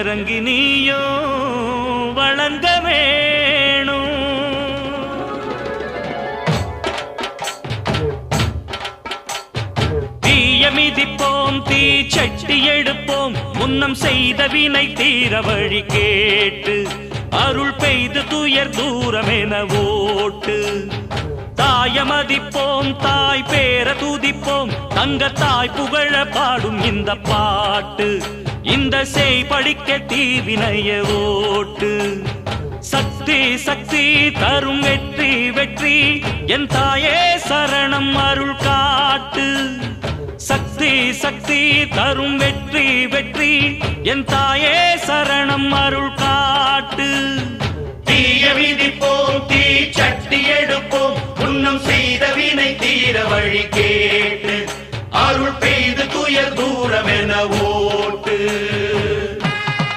இறங்கி நீயோ வழங்க வேணும். தீய மிதிப்போம், தீ சட்டி எடுப்போம், முன்னம் செய்த வினை தீர வழி கேட்டு அருள் பெய்து துயர் தூரமென ஓட்டு. தாய மதிப்போம், தாய் பேர துதிப்போம், தங்க தாய் புகழ பாடும் இந்த பாட்டு. இந்த செய் படிக்க தீவினைய ஓட்டு. சக்தி சக்தி தரும் வெற்றி வெற்றி, என் தாயே சரணம் அருள் காட்டு. சக்தி சக்தி தரும் வெற்றி வெற்றி, என் தாயே சரணம் அருள் காட்டு. தீய விதிப்போம், தீ சட்டி எடுப்போம், முன்னம் செய்த வினை தீர வழி கேட்டு அருள் பெய்து துயர் தூரம் என ஓட்டு.